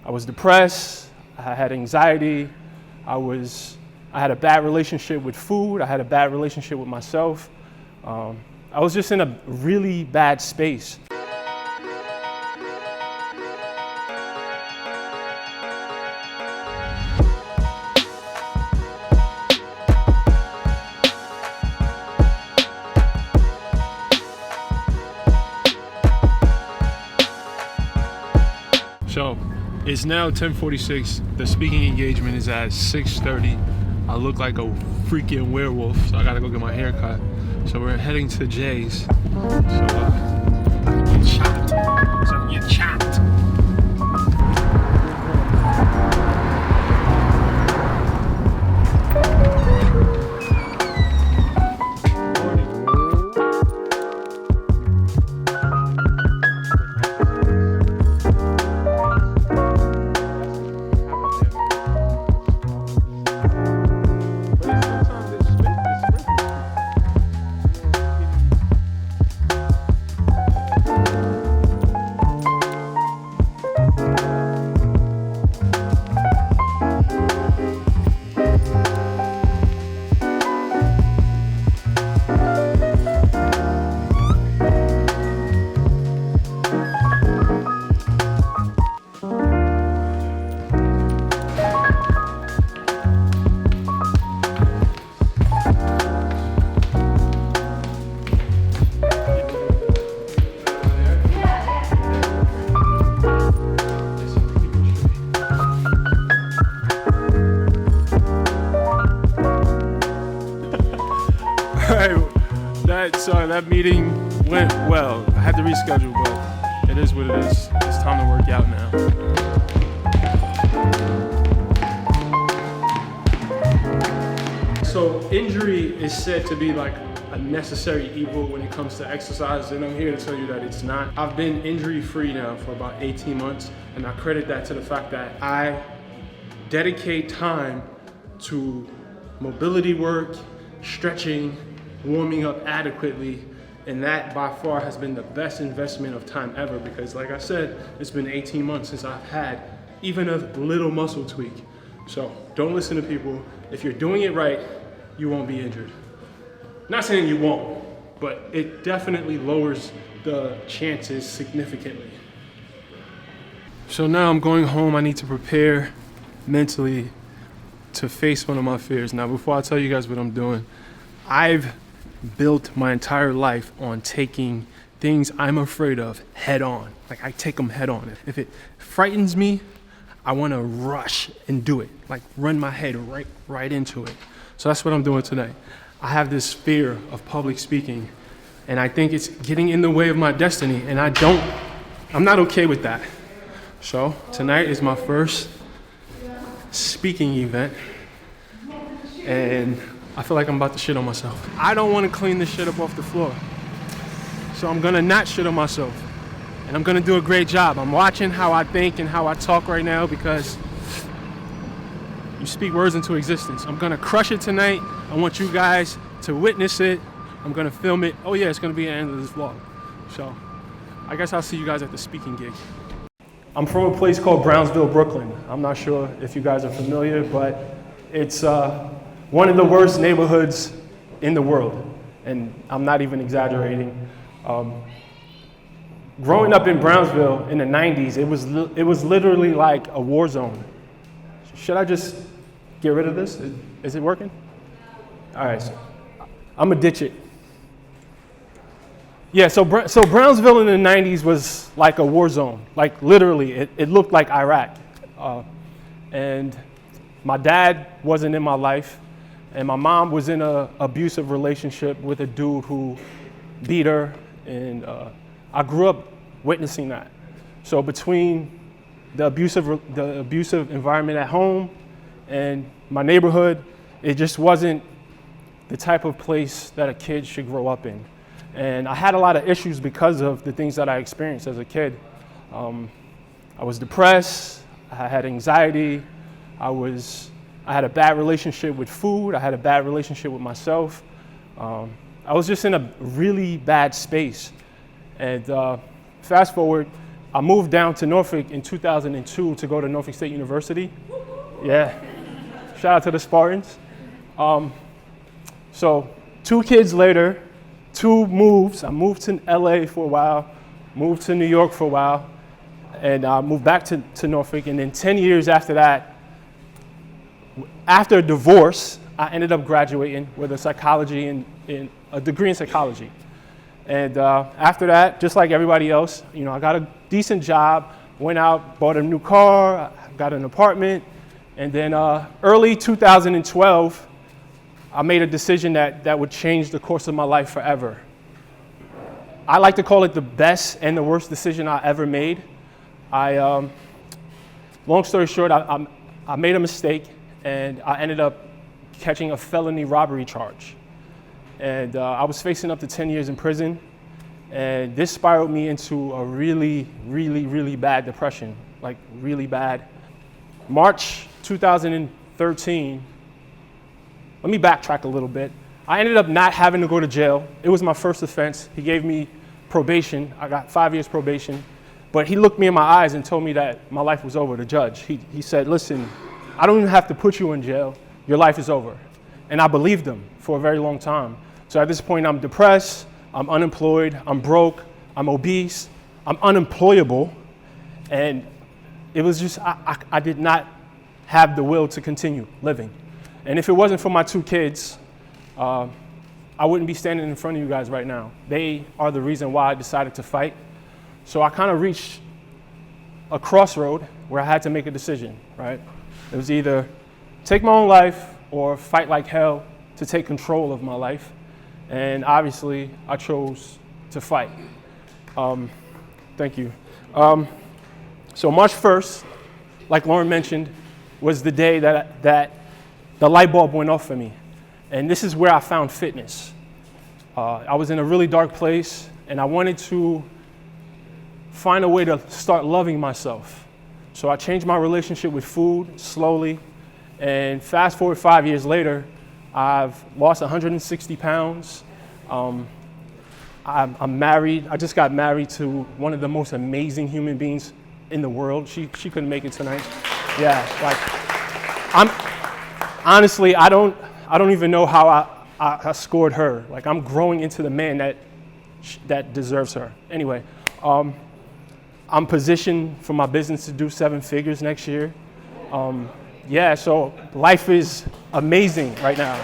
I was depressed, I had anxiety, I had a bad relationship with food, I had a bad relationship with myself. I was just in a really bad space. So it's now 10:46. The speaking engagement is at 6:30. I look like a freaking werewolf, so I gotta go get my hair cut. So we're heading to Jay's. So get chopped. So get chopped. That meeting went well. I had to reschedule, but it is what it is. It's time to work out now. So injury is said to be like a necessary evil when it comes to exercise, and I'm here to tell you that it's not. I've been injury-free now for about 18 months, and I credit that to the fact that I dedicate time to mobility work, stretching, warming up adequately, and that by far has been the best investment of time ever, because like I said, it's been 18 months since I've had even a little muscle tweak. So don't listen to people. If you're doing it right, you won't be injured. Not saying you won't, but it definitely lowers the chances significantly. So now I'm going home. I need to prepare mentally to face one of my fears. Now, before I tell you guys what I'm doing, I've built my entire life on taking things I'm afraid of head on. Like, I take them head on. If it frightens me, I want to rush and do it, like run my head right into it. So that's what I'm doing today. I have this fear of public speaking, and I think it's getting in the way of my destiny, and I'm not okay with that. So tonight is my first speaking event, and I feel like I'm about to shit on myself. I don't want to clean this shit up off the floor. So I'm gonna not shit on myself. And I'm gonna do a great job. I'm watching how I think and how I talk right now, because you speak words into existence. I'm gonna crush it tonight. I want you guys to witness it. I'm gonna film it. Oh yeah, it's gonna be at the end of this vlog. So I guess I'll see you guys at the speaking gig. I'm from a place called Brownsville, Brooklyn. I'm not sure if you guys are familiar, but it's one of the worst neighborhoods in the world, and I'm not even exaggerating. Growing up in Brownsville in the 90s, it was literally like a war zone. Should I just get rid of this? Is it working? All right, so I'm gonna ditch it. Yeah, so Brownsville in the 90s was like a war zone. Like literally, it looked like Iraq. And my dad wasn't in my life. And my mom was in an abusive relationship with a dude who beat her, and I grew up witnessing that. So between the abusive environment at home and my neighborhood, it just wasn't the type of place that a kid should grow up in. And I had a lot of issues because of the things that I experienced as a kid. I was depressed, I had anxiety, I had a bad relationship with food, I had a bad relationship with myself. I was just in a really bad space. And fast forward, I moved down to Norfolk in 2002 to go to Norfolk State University. Yeah, shout out to the Spartans. So 2 kids later, 2 moves. I moved to LA for a while, moved to New York for a while, and I moved back to Norfolk. And then 10 years after that, after a divorce, I ended up graduating with a psychology and a degree in psychology. And after that, just like everybody else, I got a decent job, went out, bought a new car, got an apartment, and then early 2012, I made a decision that would change the course of my life forever. I like to call it the best and the worst decision I ever made. Long story short, I made a mistake, and I ended up catching a felony robbery charge. And I was facing up to 10 years in prison, and this spiraled me into a really, really, really bad depression, like really bad. March 2013, let me backtrack a little bit. I ended up not having to go to jail. It was my first offense. He gave me probation. I got 5 years probation. But he looked me in my eyes and told me that my life was over, the judge. He said, listen, I don't even have to put you in jail. Your life is over. And I believed him for a very long time. So at this point, I'm depressed, I'm unemployed, I'm broke, I'm obese, I'm unemployable. And it was just, I did not have the will to continue living. And if it wasn't for my 2 kids, I wouldn't be standing in front of you guys right now. They are the reason why I decided to fight. So I kind of reached a crossroad where I had to make a decision, right? It was either take my own life or fight like hell to take control of my life. And obviously, I chose to fight. Thank you. So March 1st, like Lauren mentioned, was the day that the light bulb went off for me. And this is where I found fitness. I was in a really dark place, and I wanted to find a way to start loving myself. So I changed my relationship with food slowly, and fast forward 5 years later, I've lost 160 pounds. I'm married. I just got married to one of the most amazing human beings in the world. She couldn't make it tonight. Yeah, honestly, I don't even know how I scored her. Like, I'm growing into the man that deserves her. Anyway, I'm positioned for my business to do 7 figures next year. Yeah, so life is amazing right now.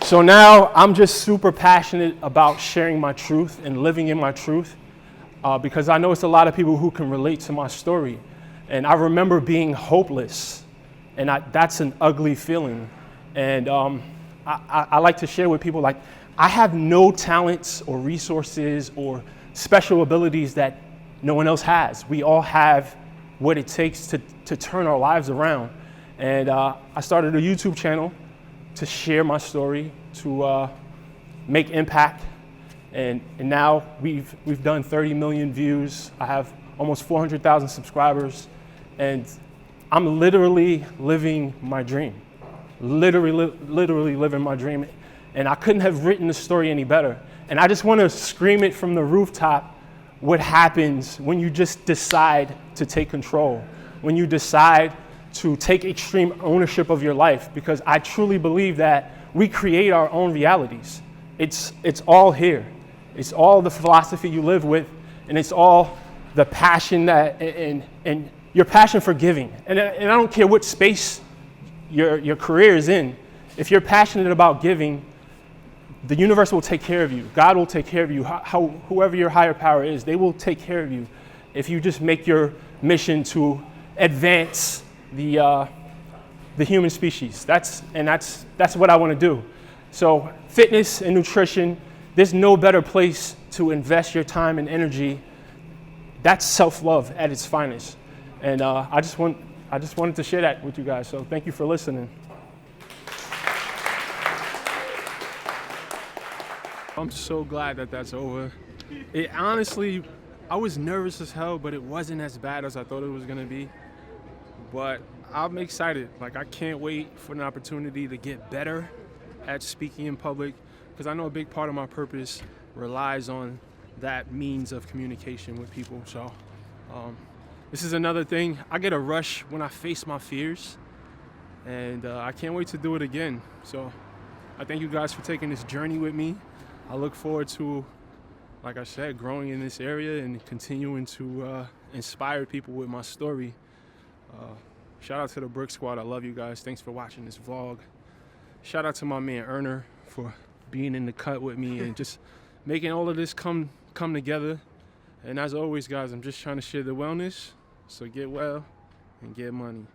So now I'm just super passionate about sharing my truth and living in my truth because I know it's a lot of people who can relate to my story. And I remember being hopeless, and that's an ugly feeling. And I like to share with people, like, I have no talents or resources or special abilities that no one else has. We all have what it takes to turn our lives around. And I started a YouTube channel to share my story, to make impact. And now we've done 30 million views. I have almost 400,000 subscribers. And I'm literally living my dream. Literally living my dream. And I couldn't have written the story any better. And I just want to scream it from the rooftop what happens when you just decide to take control, when you decide to take extreme ownership of your life, because I truly believe that we create our own realities. It's all here. It's all the philosophy you live with, and it's all the passion that and your passion for giving. And I don't care what space your career is in. If you're passionate about giving, the universe will take care of you. God will take care of you. Whoever your higher power is, they will take care of you if you just make your mission to advance the human species. That's what I want to do. So fitness and nutrition, there's no better place to invest your time and energy. That's self-love at its finest. And I just wanted to share that with you guys. So thank you for listening. I'm so glad that that's over. It honestly, I was nervous as hell, but it wasn't as bad as I thought it was gonna be. But I'm excited. Like, I can't wait for an opportunity to get better at speaking in public, because I know a big part of my purpose relies on that means of communication with people. So this is another thing. I get a rush when I face my fears, and I can't wait to do it again. So I thank you guys for taking this journey with me. I look forward to, like I said, growing in this area and continuing to inspire people with my story. Shout out to the Brix squad. I love you guys. Thanks for watching this vlog. Shout out to my man Erner for being in the cut with me and just making all of this come together. And as always, guys, I'm just trying to share the wellness. So get well and get money.